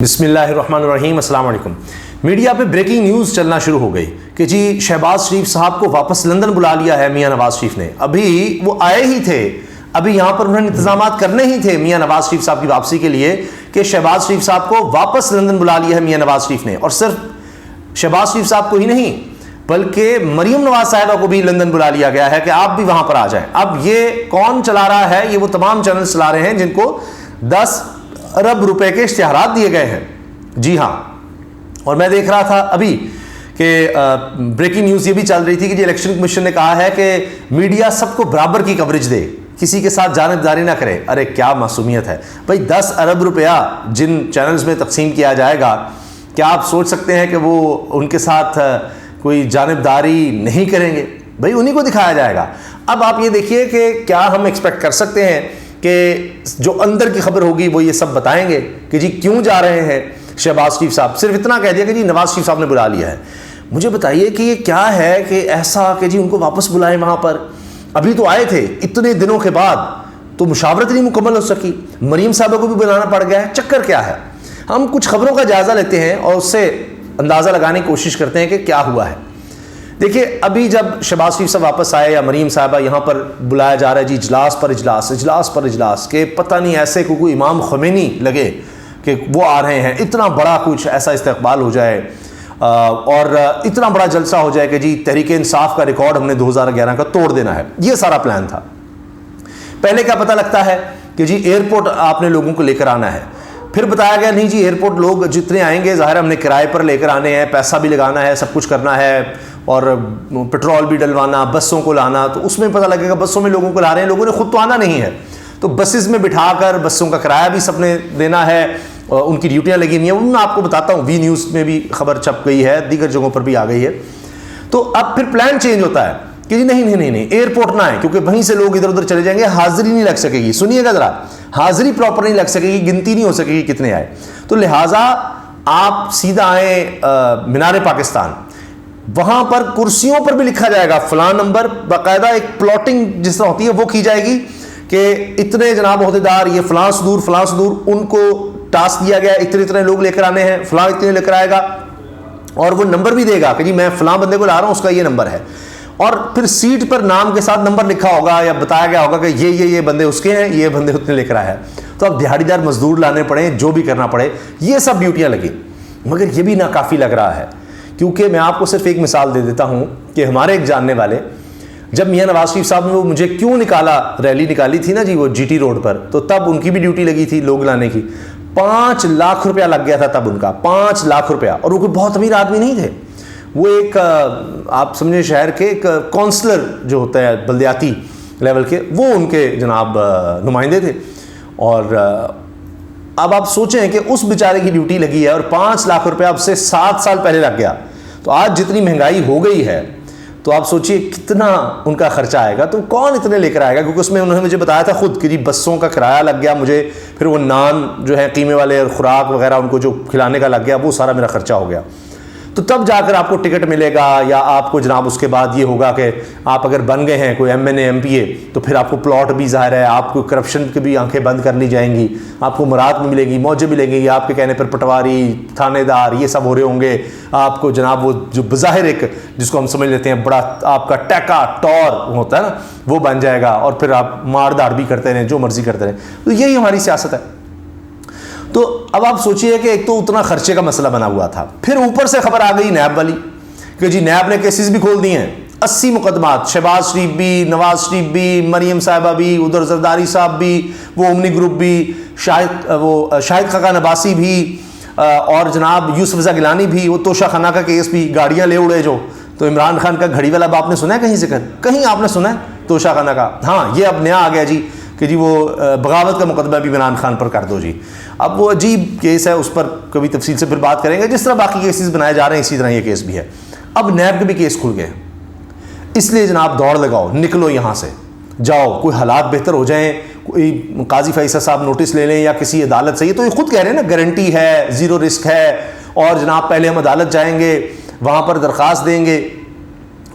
بسم اللہ الرحمن الرحیم۔ السلام علیکم۔ میڈیا پہ بریکنگ نیوز چلنا شروع ہو گئی کہ جی شہباز شریف صاحب کو واپس لندن بلا لیا ہے میاں نواز شریف نے۔ ابھی وہ آئے ہی تھے، ابھی یہاں پر انہوں نے انتظامات کرنے ہی تھے میاں نواز شریف صاحب کی واپسی کے لیے کہ شہباز شریف صاحب کو واپس لندن بلا لیا ہے میاں نواز شریف نے۔ اور صرف شہباز شریف صاحب کو ہی نہیں بلکہ مریم نواز صاحبہ کو بھی لندن بلا لیا گیا ہے کہ آپ بھی وہاں پر آ جائیں۔ اب یہ کون چلا رہا ہے؟ یہ وہ تمام چینل چلا رہے ہیں جن کو 10 ارب روپے کے اشتہارات دیے گئے ہیں۔ جی ہاں، اور میں دیکھ رہا تھا ابھی کہ بریکنگ نیوز یہ بھی چل رہی تھی کہ الیکشن کمیشن نے کہا ہے کہ میڈیا سب کو برابر کی کوریج دے، کسی کے ساتھ جانبداری نہ کرے۔ ارے کیا معصومیت ہے بھائی! 10 ارب روپیہ جن چینلز میں تقسیم کیا جائے گا، کیا آپ سوچ سکتے ہیں کہ وہ ان کے ساتھ کوئی جانبداری نہیں کریں گے؟ بھائی انہی کو دکھایا جائے گا۔ اب آپ یہ دیکھیے کہ کیا ہم ایکسپیکٹ کر سکتے ہیں کہ جو اندر کی خبر ہوگی وہ یہ سب بتائیں گے کہ جی کیوں جا رہے ہیں شہباز شریف صاحب؟ صرف اتنا کہہ دیا کہ جی نواز شریف صاحب نے بلا لیا ہے۔ مجھے بتائیے کہ یہ کیا ہے کہ ایسا کہ جی ان کو واپس بلائیں وہاں پر؟ ابھی تو آئے تھے، اتنے دنوں کے بعد تو مشاورت نہیں مکمل ہو سکی، مریم صاحبہ کو بھی بلانا پڑ گیا ہے۔ چکر کیا ہے؟ ہم کچھ خبروں کا جائزہ لیتے ہیں اور اس سے اندازہ لگانے کی کوشش کرتے ہیں کہ کیا ہوا ہے۔ دیکھیے ابھی جب شہباز شریف صاحب واپس آئے یا مریم صاحبہ، یہاں پر بلایا جا رہا ہے جی اجلاس پر اجلاس، اجلاس پر اجلاس، کہ پتہ نہیں ایسے کوئی امام خمینی لگے کہ وہ آ رہے ہیں، اتنا بڑا کچھ ایسا استقبال ہو جائے اور اتنا بڑا جلسہ ہو جائے کہ جی تحریک انصاف کا ریکارڈ ہم نے 2011 کا توڑ دینا ہے۔ یہ سارا پلان تھا۔ پہلے کیا پتہ لگتا ہے کہ جی ایئرپورٹ آپ نے لوگوں کو لے کر آنا ہے، پھر بتایا گیا نہیں جی ایئرپورٹ لوگ جتنے آئیں گے ظاہر ہم نے کرائے پر لے کر آنے ہیں، پیسہ بھی لگانا ہے، سب کچھ کرنا ہے اور پیٹرول بھی ڈلوانا، بسوں کو لانا، تو اس میں پتہ لگے گا بسوں میں لوگوں کو لا رہے ہیں، لوگوں نے خود تو آنا نہیں ہے، تو بسز میں بٹھا کر بسوں کا کرایہ بھی سب نے دینا ہے، ان کی ڈیوٹیاں لگی ہوئی ہیں۔ ان میں آپ کو بتاتا ہوں، وی نیوز میں بھی خبر چھپ گئی ہے، دیگر جگہوں پر بھی آ گئی ہے۔ تو اب پھر پلان چینج ہوتا ہے کہ جی نہیں ایئرپورٹ نہ ہے، کیونکہ وہیں سے لوگ ادھر ادھر چلے جائیں گے، حاضری نہیں لگ سکے گی۔ سنیے گا ذرا، حاضری پراپر نہیں لگ سکے گی، گنتی نہیں ہو سکے گی کتنے آئے، تو لہٰذا آپ سیدھا آئیں مینار پاکستان، وہاں پر کرسیوں پر بھی لکھا جائے گا فلاں نمبر، باقاعدہ ایک پلاٹنگ جس طرح ہوتی ہے وہ کی جائے گی کہ اتنے جناب عہدیدار یہ فلاں صدور ان کو ٹاسک دیا گیا، اتنے لوگ لے کر آنے ہیں، فلاں اتنے لے کر آئے گا، اور وہ نمبر بھی دے گا کہ جی میں فلاں بندے کو لا رہا ہوں، اس کا یہ نمبر ہے، اور پھر سیٹ پر نام کے ساتھ نمبر لکھا ہوگا یا بتایا گیا ہوگا کہ یہ بندے اس کے ہیں، یہ بندے اتنے لے کر آئے ہیں۔ تو اب دیہڑی دار مزدور لانے پڑے، جو بھی کرنا پڑے، یہ سب ڈیوٹیاں لگیں، مگر یہ بھی ناکافی لگ رہا ہے، کیونکہ میں آپ کو صرف ایک مثال دے دیتا ہوں کہ ہمارے ایک جاننے والے، جب میاں نواز شریف صاحب نے وہ مجھے کیوں نکالا، ریلی نکالی تھی نا جی وہ جی ٹی روڈ پر، تو تب ان کی بھی ڈیوٹی لگی تھی لوگ لانے کی، 5 لاکھ روپیہ لگ گیا تھا تب ان کا، 5 لاکھ روپیہ، اور وہ کوئی بہت امیر آدمی نہیں تھے، وہ ایک آپ سمجھیں شہر کے ایک کونسلر جو ہوتا ہے بلدیاتی لیول کے، وہ ان کے جناب نمائندے تھے۔ اور اب آپ سوچیں کہ اس بیچارے کی ڈیوٹی لگی ہے اور 5 لاکھ روپیہ اب سے 7 سال پہلے لگ گیا، تو آج جتنی مہنگائی ہو گئی ہے تو آپ سوچئے کتنا ان کا خرچہ آئے گا، تو کون اتنے لے کر آئے گا؟ کیونکہ اس میں انہوں نے مجھے بتایا تھا خود کہ جی بسوں کا کرایہ لگ گیا مجھے، پھر وہ نان جو ہے قیمے والے اور خوراک وغیرہ ان کو جو کھلانے کا لگ گیا، وہ سارا میرا خرچہ ہو گیا۔ تو تب جا کر آپ کو ٹکٹ ملے گا، یا آپ کو جناب اس کے بعد یہ ہوگا کہ آپ اگر بن گئے ہیں کوئی M N A M P A, تو پھر آپ کو پلاٹ بھی ظاہر ہے، آپ کو کرپشن کی بھی آنکھیں بند کر لی جائیں گی، آپ کو مراد بھی ملے گی، موجے بھی لیں گے، آپ کے کہنے پر پٹواری، تھانے دار، یہ سب ہو رہے ہوں گے، آپ کو جناب وہ جو بظاہر ایک جس کو ہم سمجھ لیتے ہیں بڑا آپ کا ٹیکا ٹور ہوتا ہے نا، وہ بن جائے گا، اور پھر آپ ماردار بھی کرتے رہیں، جو مرضی کرتے رہیں۔ تو یہی ہماری سیاست ہے۔ تو اب آپ سوچئے کہ ایک تو اتنا خرچے کا مسئلہ بنا ہوا تھا، پھر اوپر سے خبر آ گئی نیب والی کہ جی نیب نے کیسز بھی کھول دیے ہیں، 80 مقدمات، شہباز شریف بھی، نواز شریف بھی، مریم صاحبہ بھی، ادھر زرداری صاحب بھی، وہ امنی گروپ بھی، شاہد خاقان عباسی بھی، اور جناب یوسف رضا گیلانی بھی، وہ توشہ خانہ کا کیس بھی، گاڑیاں لے اڑے جو، تو عمران خان کا گھڑی والا باپ نے سنا ہے کہیں ذکر؟ کہیں آپ نے سنا ہے توشہ خانہ کا؟ ہاں یہ اب نیا آ گیا جی کہ جی وہ بغاوت کا مقدمہ بھی عمران خان پر کر دو جی۔ اب وہ عجیب کیس ہے، اس پر کبھی تفصیل سے پھر بات کریں گے، جس طرح باقی کیسز بنائے جا رہے ہیں اسی طرح یہ کیس بھی ہے۔ اب نیب کے بھی کیس کھل گئے، اس لیے جناب دوڑ لگاؤ، نکلو یہاں سے، جاؤ، کوئی حالات بہتر ہو جائیں، کوئی قاضی فیصل صاحب نوٹس لے لیں یا کسی عدالت سے، یہ تو یہ خود کہہ رہے ہیں نا گارنٹی ہے، زیرو رسک ہے، اور جناب پہلے ہم عدالت جائیں گے، وہاں پر درخواست دیں گے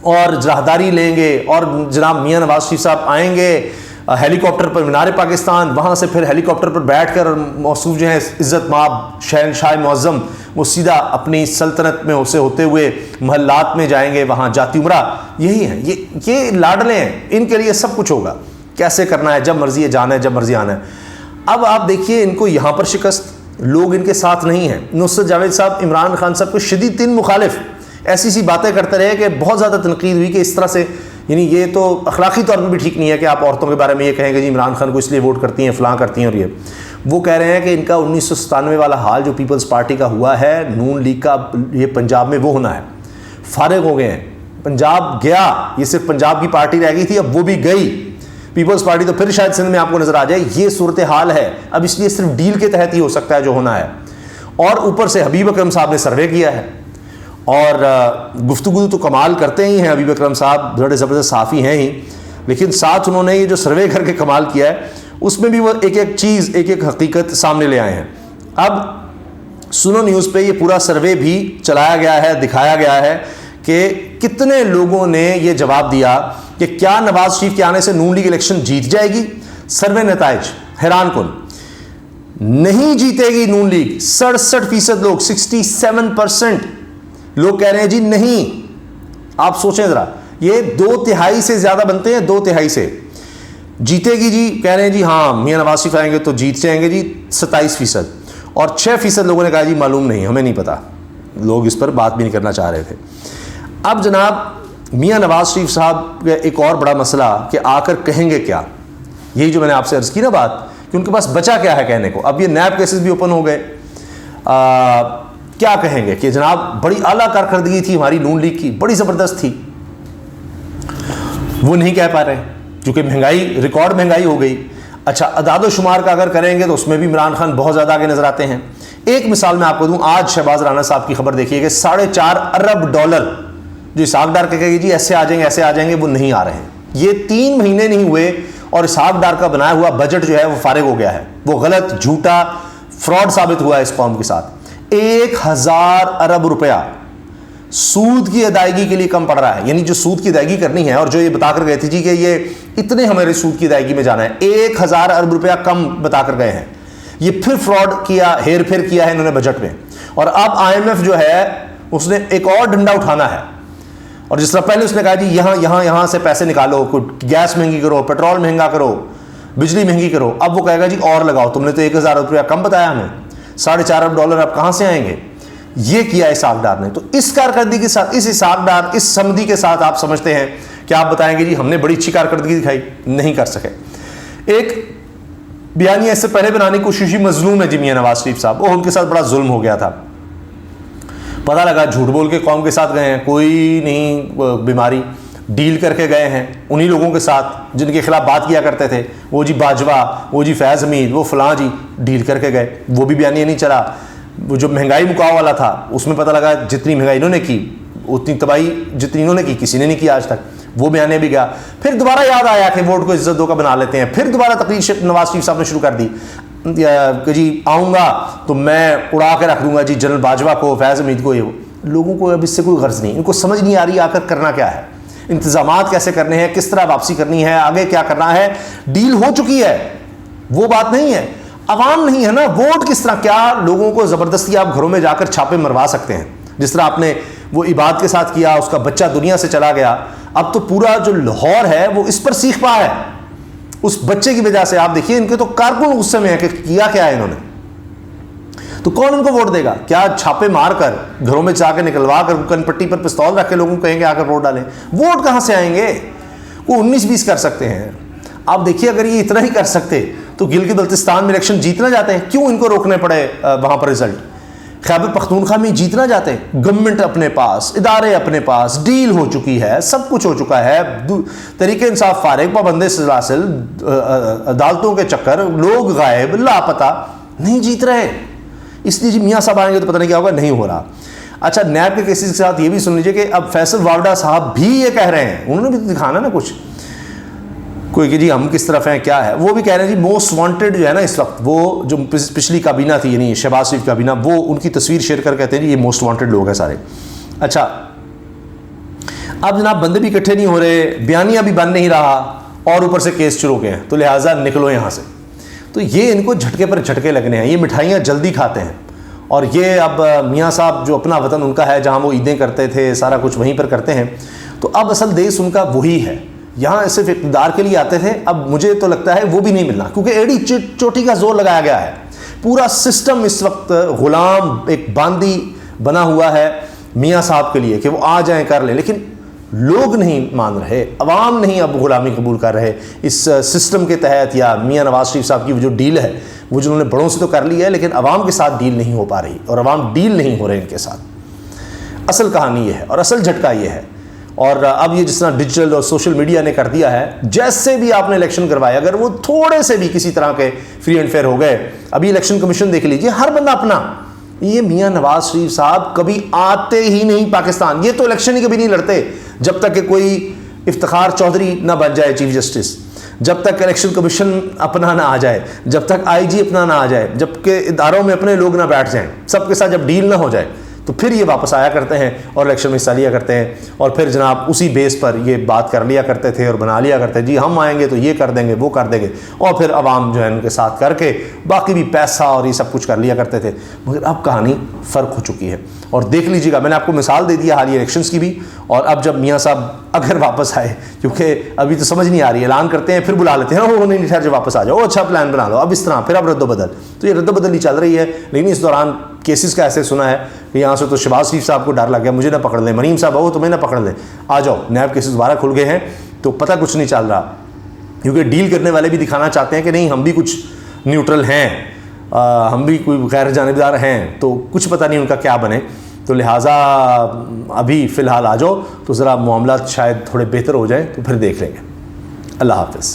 اور راہداری لیں گے، اور جناب میاں نواز شریف صاحب آئیں گے، ہیلی کاپٹر پر مینار پاکستان، وہاں سے پھر ہیلی کاپٹر پر بیٹھ کر موصوف جو ہیں عزت مآب شہنشاہ معظم، وہ سیدھا اپنی سلطنت میں اسے ہوتے ہوئے محلات میں جائیں گے، وہاں جاتی عمرہ. یہی ہیں یہ لاڈلے ہیں، ان کے لیے سب کچھ ہوگا، کیسے کرنا ہے، جب مرضی ہے جانا ہے، جب مرضی آنا ہے. اب آپ دیکھیے ان کو یہاں پر شکست، لوگ ان کے ساتھ نہیں ہیں. نصرت جاوید صاحب عمران خان صاحب کو شدید تن مخالف، ایسی سی باتیں کرتے رہے کہ بہت زیادہ تنقید ہوئی کہ اس طرح سے، یعنی یہ تو اخلاقی طور پر بھی ٹھیک نہیں ہے کہ آپ عورتوں کے بارے میں یہ کہیں گے جی عمران خان کو اس لیے ووٹ کرتی ہیں، فلاں کرتی ہیں. اور وہ کہہ رہے ہیں کہ ان کا 1997 والا حال جو پیپلز پارٹی کا ہوا ہے، نون لیگ کا، یہ پنجاب میں وہ ہونا ہے. فارغ ہو گئے ہیں، پنجاب گیا، یہ صرف پنجاب کی پارٹی رہ گئی تھی، اب وہ بھی گئی. پیپلز پارٹی تو پھر شاید سندھ میں آپ کو نظر آ جائے. یہ صورتحال ہے اب، اس لیے صرف ڈیل کے تحت ہی ہو سکتا ہے جو ہونا ہے. اور اوپر سے حبیب اکرم صاحب نے سروے کیا ہے، اور گفتگو تو کمال کرتے ہی ہیں. حبیب اکرم صاحب بڑے زبردست صحافی ہیں ہی، لیکن ساتھ انہوں نے یہ جو سروے کر کے کمال کیا ہے، اس میں بھی وہ ایک ایک چیز، ایک ایک حقیقت سامنے لے آئے ہیں. اب سنو نیوز پہ یہ پورا سروے بھی چلایا گیا ہے، دکھایا گیا ہے کہ کتنے لوگوں نے یہ جواب دیا کہ کیا نواز شریف کے آنے سے نون لیگ الیکشن جیت جائے گی. سروے نتائج حیران کن، نہیں جیتے گی نون لیگ. 67% لوگ، 67% لوگ کہہ رہے ہیں جی نہیں. آپ سوچیں ذرا، یہ 2/3 سے زیادہ بنتے ہیں، 2/3 سے. جیتے گی جی کہہ رہے ہیں جی ہاں میاں نواز شریف آئیں گے تو جیت جائیں گے جی 27%. اور 6% لوگوں نے کہا جی معلوم نہیں، ہمیں نہیں پتا. لوگ اس پر بات بھی نہیں کرنا چاہ رہے تھے. اب جناب میاں نواز شریف صاحب کا ایک اور بڑا مسئلہ کہ آ کر کہیں گے کیا. یہی جو میں نے آپ سے عرض کی نا بات، کہ ان کے پاس بچا کیا ہے کہنے کو. اب یہ نیب کیسز بھی اوپن ہو گئے، کیا کہیں گے کہ جناب بڑی اعلیٰ کارکردگی تھی ہماری نون لیگ کی، بڑی زبردست تھی. وہ نہیں کہہ پا رہے کیونکہ مہنگائی، ریکارڈ مہنگائی ہو گئی. اچھا اعداد و شمار کا اگر کریں گے تو اس میں بھی عمران خان بہت زیادہ آگے نظر آتے ہیں. ایک مثال میں آپ کو دوں، آج شہباز رانا صاحب کی خبر دیکھیے کہ $4.5 ارب جو اسحاق ڈار کہے گی جی ایسے آ جائیں گے، ایسے آ جائیں گے، وہ نہیں آ رہے ہیں. یہ 3 مہینے نہیں ہوئے اور اسحاق ڈار کا بنایا ہوا بجٹ جو ہے وہ فارغ ہو گیا ہے. وہ غلط، جھوٹا، فراڈ ثابت ہوا ہے اس قوم کے ساتھ. 1000 ارب روپیہ سود کی ادائیگی کے لیے کم پڑ رہا ہے. یعنی جو سود کی ادائیگی کرنی ہے، اور جو یہ بتا کر گئے تھے جی کہ یہ اتنے ہمارے سود کی ادائیگی میں جانا ہے، 1000 ارب روپیہ کم بتا کر گئے ہیں. یہ پھر فراڈ کیا، ہیر پھیر کیا ہے انہوں نے بجٹ میں. اور اب IMF جو ہے اس نے ایک اور ڈنڈا اٹھانا ہے. اور جس طرح پہلے اس نے کہا جی یہاں سے پیسے نکالو، گیس مہنگی کرو، پیٹرول مہنگا کرو، بجلی مہنگی کرو. اب وہ کہے گا جی اور لگاؤ، تم نے تو 1000 روپیہ کم بتایا ہمیں، $4.5 ارب اب کہاں سے آئیں گے. یہ کیا اسحاق ڈار نے. تو اس کارکردگی کے ساتھ، اس اسحاق ڈار، اس سمدھی کے ساتھ آپ سمجھتے ہیں کہ آپ بتائیں گے جی ہم نے بڑی اچھی کارکردگی دکھائی؟ نہیں کر سکے. ایک بیانیہ اس سے پہلے بنانے کی کوشش، مظلوم ہے جی میاں نواز شریف صاحب، وہ ان کے ساتھ بڑا ظلم ہو گیا تھا. پتہ لگا جھوٹ بول کے قوم کے ساتھ گئے ہیں، کوئی نہیں بیماری، ڈیل کر کے گئے ہیں انہی لوگوں کے ساتھ جن کے خلاف بات کیا کرتے تھے. وہ جی باجوہ، وہ جی فیض حمید، وہ فلاں جی، ڈیل کر کے گئے. وہ بھی بیانیہ نہیں چلا. وہ جو مہنگائی مکاؤ والا تھا اس میں پتہ لگا جتنی مہنگائی انہوں نے کی، اتنی تباہی جتنی انہوں نے کی کسی نے نہیں کی آج تک. وہ بیانیہ بھی گیا. پھر دوبارہ یاد آیا کہ ووٹ کو عزت دو کا بنا لیتے ہیں. پھر دوبارہ تقریر نواز شریف صاحب نے شروع کر دی کہ جی آؤں گا تو میں اڑا کے رکھ دوں گا جی جنرل باجوہ کو، فیض حمید کو. یہ لوگوں کو اب اس سے کوئی غرض نہیں، ان کو سمجھ نہیں آ رہی آ کر کرنا کیا ہے، انتظامات کیسے کرنے ہیں، کس طرح واپسی کرنی ہے، آگے کیا کرنا ہے. ڈیل ہو چکی ہے، وہ بات نہیں ہے. عوام نہیں ہے نا، ووٹ کس طرح، کیا لوگوں کو زبردستی آپ گھروں میں جا کر چھاپے مروا سکتے ہیں جس طرح آپ نے وہ عباد کے ساتھ کیا، اس کا بچہ دنیا سے چلا گیا. اب تو پورا جو لاہور ہے وہ اس پر سیکھ پا ہے اس بچے کی وجہ سے. آپ دیکھیے ان کے تو کارکن غصے میں ہیں کہ کیا کیا ہے انہوں نے. تو کون ان کو ووٹ دے گا؟ کیا چھاپے مار کر گھروں میں جا کے نکلوا کر کن پٹی پر پستول رکھ کے لوگوں کو کہیں گے آ کر ووٹ ڈالیں؟ ووٹ کہاں سے آئیں گے؟ وہ 19-20 کر سکتے ہیں. آپ دیکھیے اگر یہ اتنا ہی کر سکتے تو گلگت بلتستان میں الیکشن جیتنا جاتے ہیں. کیوں ان کو روکنے پڑے وہاں پر رزلٹ؟ خیبر پختونخوا میں جیتنا جاتے ہیں. گورنمنٹ اپنے پاس، ادارے اپنے پاس، ڈیل ہو چکی ہے، سب کچھ ہو چکا ہے، طریقہ انصاف فارغ، پابندے سلاسل، عدالتوں کے چکر، لوگ غائب، لاپتہ، نہیں جیت رہے. اس لیے جی میاں صاحب آئیں گے تو پتہ نہیں کیا ہوگا، نہیں ہو رہا. اچھا نیب کے کیسز کے ساتھ یہ بھی سن لیجئے کہ اب فیصل واوڈا صاحب بھی یہ کہہ رہے ہیں، انہوں نے بھی دکھانا نا کچھ کوئی کہ جی ہم کس طرف ہیں کیا ہے. وہ بھی کہہ رہے ہیں جی موسٹ وانٹڈ جو ہے نا اس وقت، وہ جو پچھلی کابینہ تھی یعنی شہباز شریف کابینہ، وہ ان کی تصویر شیئر کر کہتے ہیں جی یہ موسٹ وانٹڈ لوگ ہیں سارے. اچھا اب جناب بندے بھی اکٹھے نہیں ہو رہے، بیانیہ بھی بن نہیں رہا، اور اوپر سے کیس شروع کے ہیں، تو لہٰذا نکلو یہاں سے۔ تو یہ ان کو جھٹکے پر جھٹکے لگنے ہیں، یہ مٹھائیاں جلدی کھاتے ہیں، اور یہ اب میاں صاحب جو اپنا وطن ان کا ہے، جہاں وہ عیدیں کرتے تھے، سارا کچھ وہیں پر کرتے ہیں، تو اب اصل دیس ان کا وہی ہے۔ یہاں صرف اقتدار کے لیے آتے تھے، اب مجھے تو لگتا ہے وہ بھی نہیں ملنا، کیونکہ ایڑی چوٹی کا زور لگایا گیا ہے۔ پورا سسٹم اس وقت غلام ایک باندی بنا ہوا ہے میاں صاحب کے لیے کہ وہ آ جائیں کر لیں، لیکن لوگ نہیں مان رہے، عوام نہیں اب غلامی قبول کر رہے اس سسٹم کے تحت، یا میاں نواز شریف صاحب کی جو ڈیل ہے وہ جنہوں نے بڑوں سے تو کر لی ہے، لیکن عوام کے ساتھ ڈیل نہیں ہو پا رہی، اور عوام ڈیل نہیں ہو رہے ان کے ساتھ۔ اصل کہانی یہ ہے اور اصل جھٹکا یہ ہے۔ اور اب یہ جس طرح ڈیجیٹل اور سوشل میڈیا نے کر دیا ہے، جیسے بھی آپ نے الیکشن کروائے، اگر وہ تھوڑے سے بھی کسی طرح کے فری اینڈ فیئر ہو گئے، ابھی الیکشن کمیشن دیکھ لیجئے، ہر بندہ اپنا۔ یہ میاں نواز شریف صاحب کبھی آتے ہی نہیں پاکستان، یہ تو الیکشن ہی کبھی نہیں لڑتے جب تک کہ کوئی افتخار چودھری نہ بن جائے چیف جسٹس، جب تک الیکشن کمیشن اپنا نہ آ جائے، جب تک آئی جی اپنا نہ آ جائے، جب کہ اداروں میں اپنے لوگ نہ بیٹھ جائیں، سب کے ساتھ جب ڈیل نہ ہو جائے، تو پھر یہ واپس آیا کرتے ہیں اور الیکشن میں حصہ لیا کرتے ہیں، اور پھر جناب اسی بیس پر یہ بات کر لیا کرتے تھے اور بنا لیا کرتے، جی ہم آئیں گے تو یہ کر دیں گے، وہ کر دیں گے، اور پھر عوام جو ہے ان کے ساتھ کر کے باقی بھی پیسہ اور یہ سب کچھ کر لیا کرتے تھے۔ مگر اب کہانی فرق ہو چکی ہے، اور دیکھ لیجیے گا، میں نے آپ کو مثال دے دیا حالیہ الیکشنز کی بھی، اور اب جب میاں صاحب اگر واپس آئے، کیونکہ ابھی تو سمجھ نہیں آ رہی، اعلان کرتے ہیں پھر بلا لیتے ہیں، وہ نہیں ٹھہر جو واپس آ جاؤ، اچھا پلان بنا لو، اب اس طرح پھر اب رد و بدل، تو یہ رد و بدل ہی چل رہی ہے۔ لیکن اس دوران کیسز کا ایسے سنا ہے کہ یہاں سے تو شہباز شریف صاحب کو ڈر لگ گیا، مجھے نہ پکڑ لیں، مریم صاحب ہو تمہیں نہ پکڑ لیں، آ جاؤ، نیب کیسز دوبارہ کھل گئے ہیں، تو پتہ کچھ نہیں چل رہا، کیونکہ ڈیل کرنے والے بھی دکھانا چاہتے ہیں کہ نہیں ہم بھی کچھ نیوٹرل ہیں، ہم بھی کوئی غیر جانبدار ہیں، تو کچھ پتہ نہیں ان کا کیا بنے، تو لہٰذا ابھی فی الحال آ جاؤ، تو ذرا معاملات شاید تھوڑے بہتر ہو جائیں، تو پھر دیکھ لیں گے۔ اللہ حافظ۔